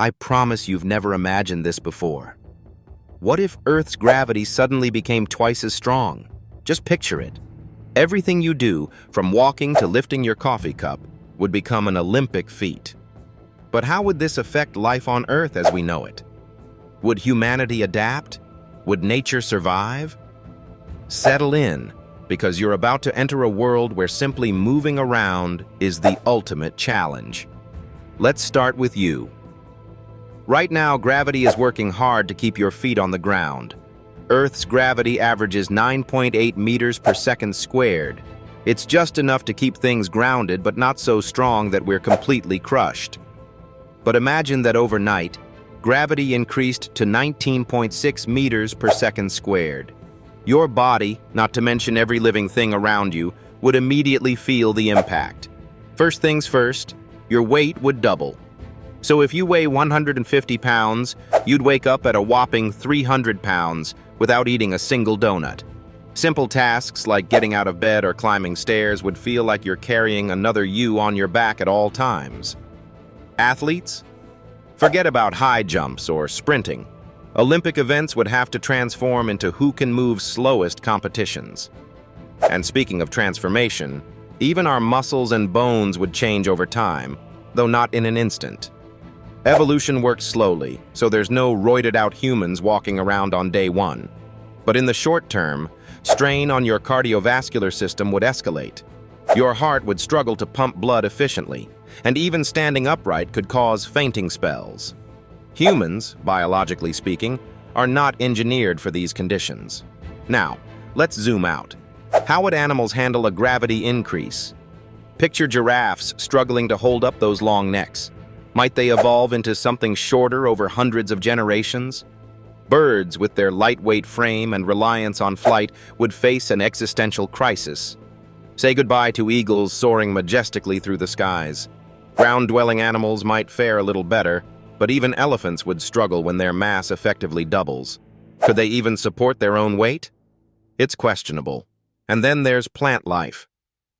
I promise you've never imagined this before. What if Earth's gravity suddenly became twice as strong? Just picture it. Everything you do, from walking to lifting your coffee cup, would become an Olympic feat. But how would this affect life on Earth as we know it? Would humanity adapt? Would nature survive? Settle in, because you're about to enter a world where simply moving around is the ultimate challenge. Let's start with you. Right now, gravity is working hard to keep your feet on the ground. Earth's gravity averages 9.8 meters per second squared. It's just enough to keep things grounded, but not so strong that we're completely crushed. But imagine that overnight, gravity increased to 19.6 meters per second squared. Your body, not to mention every living thing around you, would immediately feel the impact. First things first, your weight would double. So if you weigh 150 pounds, you'd wake up at a whopping 300 pounds without eating a single donut. Simple tasks like getting out of bed or climbing stairs would feel like you're carrying another you on your back at all times. Athletes? Forget about high jumps or sprinting. Olympic events would have to transform into who can move slowest competitions. And speaking of transformation, even our muscles and bones would change over time, though not in an instant. Evolution works slowly, so there's no roided-out humans walking around on day one. But in the short term, strain on your cardiovascular system would escalate. Your heart would struggle to pump blood efficiently, and even standing upright could cause fainting spells. Humans, biologically speaking, are not engineered for these conditions. Now, let's zoom out. How would animals handle a gravity increase? Picture giraffes struggling to hold up those long necks. Might they evolve into something shorter over hundreds of generations? Birds, with their lightweight frame and reliance on flight, would face an existential crisis. Say goodbye to eagles soaring majestically through the skies. Ground-dwelling animals might fare a little better, but even elephants would struggle when their mass effectively doubles. Could they even support their own weight? It's questionable. And then there's plant life.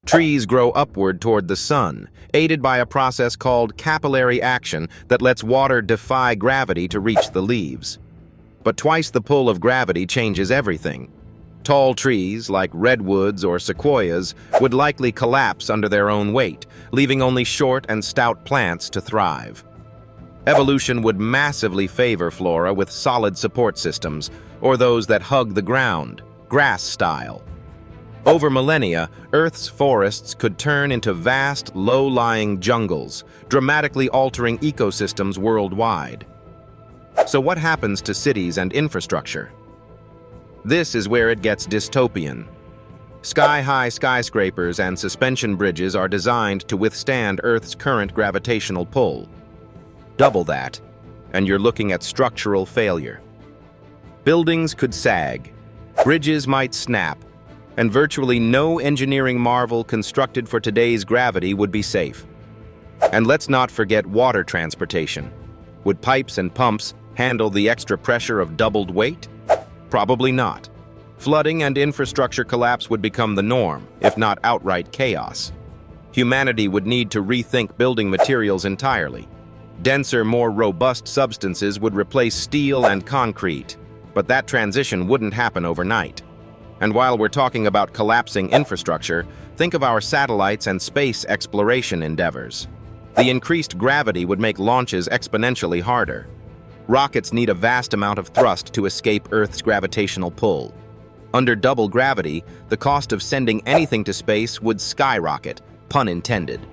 Trees grow upward toward the sun, aided by a process called capillary action that lets water defy gravity to reach the leaves. But twice the pull of gravity changes everything. Tall trees, like redwoods or sequoias, would likely collapse under their own weight, leaving only short and stout plants to thrive. Evolution would massively favor flora with solid support systems, or those that hug the ground, grass style. Over millennia, Earth's forests could turn into vast, low-lying jungles, dramatically altering ecosystems worldwide. So what happens to cities and infrastructure? This is where it gets dystopian. Sky-high skyscrapers and suspension bridges are designed to withstand Earth's current gravitational pull. Double that, and you're looking at structural failure. Buildings could sag, bridges might snap, and virtually no engineering marvel constructed for today's gravity would be safe. And let's not forget water transportation. Would pipes and pumps handle the extra pressure of doubled weight? Probably not. Flooding and infrastructure collapse would become the norm, if not outright chaos. Humanity would need to rethink building materials entirely. Denser, more robust substances would replace steel and concrete, but that transition wouldn't happen overnight. And while we're talking about collapsing infrastructure, think of our satellites and space exploration endeavors. The increased gravity would make launches exponentially harder. Rockets need a vast amount of thrust to escape Earth's gravitational pull. Under double gravity, the cost of sending anything to space would skyrocket, pun intended.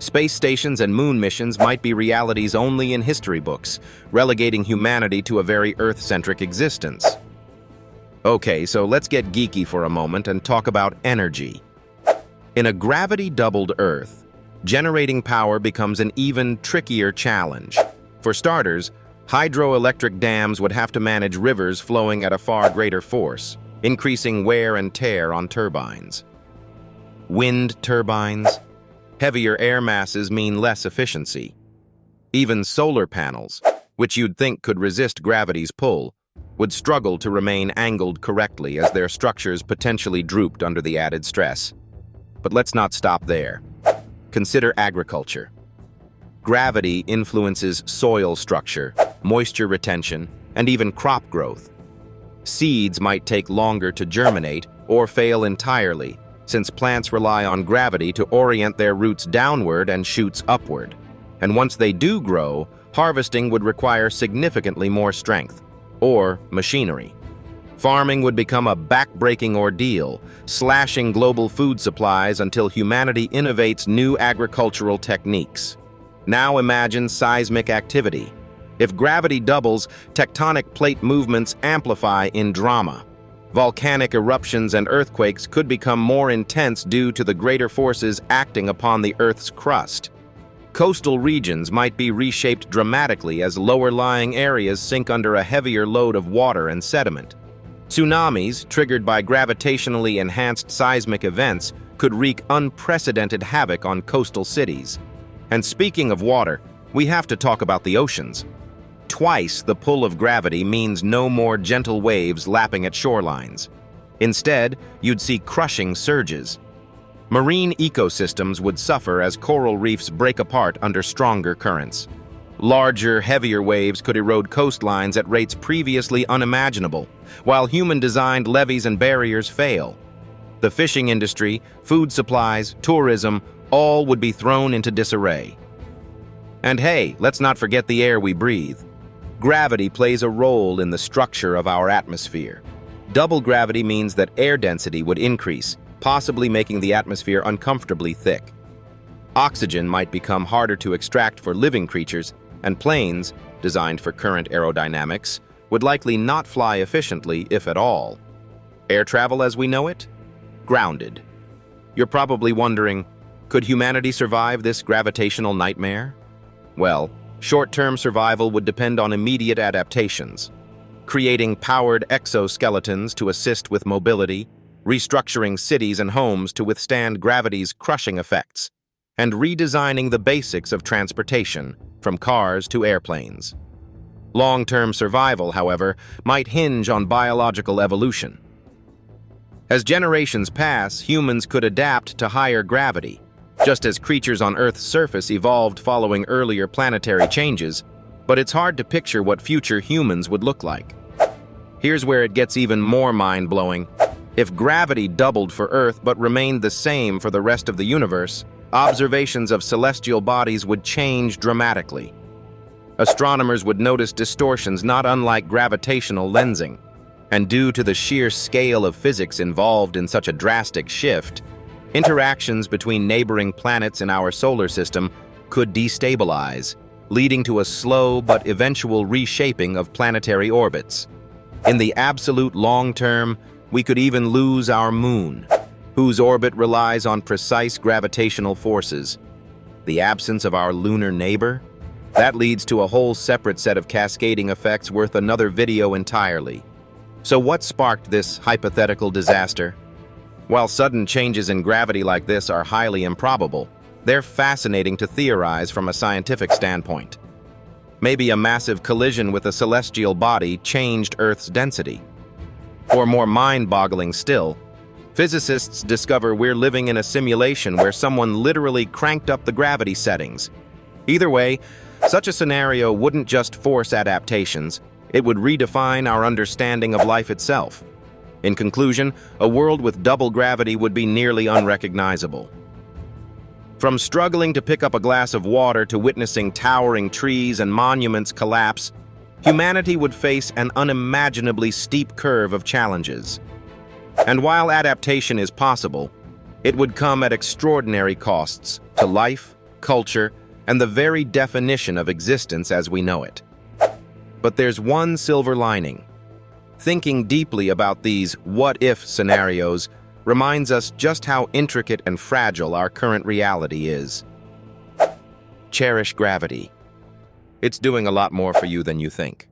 Space stations and moon missions might be realities only in history books, relegating humanity to a very Earth-centric existence. Okay, so let's get geeky for a moment and talk about energy. In a gravity-doubled Earth, generating power becomes an even trickier challenge. For starters, hydroelectric dams would have to manage rivers flowing at a far greater force, increasing wear and tear on turbines. Wind turbines? Heavier air masses mean less efficiency. Even solar panels, which you'd think could resist gravity's pull, would struggle to remain angled correctly as their structures potentially drooped under the added stress. But let's not stop there. Consider agriculture. gravity influences soil structure, moisture retention, and even crop growth. Seeds might take longer to germinate or fail entirely, since plants rely on gravity to orient their roots downward and shoots upward. And once they do grow, harvesting would require significantly more strength, or machinery. Farming would become a back-breaking ordeal, slashing global food supplies until humanity innovates new agricultural techniques. Now imagine seismic activity. If gravity doubles, tectonic plate movements amplify in drama. Volcanic eruptions and earthquakes could become more intense due to the greater forces acting upon the Earth's crust. Coastal regions might be reshaped dramatically as lower-lying areas sink under a heavier load of water and sediment. Tsunamis, triggered by gravitationally enhanced seismic events, could wreak unprecedented havoc on coastal cities. And speaking of water, we have to talk about the oceans. Twice the pull of gravity means no more gentle waves lapping at shorelines. Instead, you'd see crushing surges. Marine ecosystems would suffer as coral reefs break apart under stronger currents. Larger, heavier waves could erode coastlines at rates previously unimaginable, while human-designed levees and barriers fail. The fishing industry, food supplies, tourism, all would be thrown into disarray. And hey, let's not forget the air we breathe. Gravity plays a role in the structure of our atmosphere. Double gravity means that air density would increase, possibly making the atmosphere uncomfortably thick. Oxygen might become harder to extract for living creatures, and planes, designed for current aerodynamics, would likely not fly efficiently, if at all. Air travel as we know it? Grounded. You're probably wondering, could humanity survive this gravitational nightmare? Well, short-term survival would depend on immediate adaptations. Creating powered exoskeletons to assist with mobility, restructuring cities and homes to withstand gravity's crushing effects, and redesigning the basics of transportation, from cars to airplanes. Long-term survival, however, might hinge on biological evolution. As generations pass, humans could adapt to higher gravity, just as creatures on Earth's surface evolved following earlier planetary changes, but it's hard to picture what future humans would look like. Here's where it gets even more mind-blowing. If gravity doubled for Earth but remained the same for the rest of the universe, observations of celestial bodies would change dramatically. Astronomers would notice distortions not unlike gravitational lensing, and due to the sheer scale of physics involved in such a drastic shift, interactions between neighboring planets in our solar system could destabilize, leading to a slow but eventual reshaping of planetary orbits. In the absolute long term, we could even lose our moon, whose orbit relies on precise gravitational forces. The absence of our lunar neighbor? That leads to a whole separate set of cascading effects worth another video entirely. So what sparked this hypothetical disaster? While sudden changes in gravity like this are highly improbable, they're fascinating to theorize from a scientific standpoint. Maybe a massive collision with a celestial body changed Earth's density. Or more mind-boggling still, physicists discover we're living in a simulation where someone literally cranked up the gravity settings. Either way, such a scenario wouldn't just force adaptations, it would redefine our understanding of life itself. In conclusion, a world with double gravity would be nearly unrecognizable. From struggling to pick up a glass of water to witnessing towering trees and monuments collapse, humanity would face an unimaginably steep curve of challenges. And while adaptation is possible, it would come at extraordinary costs to life, culture, and the very definition of existence as we know it. But there's one silver lining. Thinking deeply about these what-if scenarios reminds us just how intricate and fragile our current reality is. Cherish gravity. It's doing a lot more for you than you think.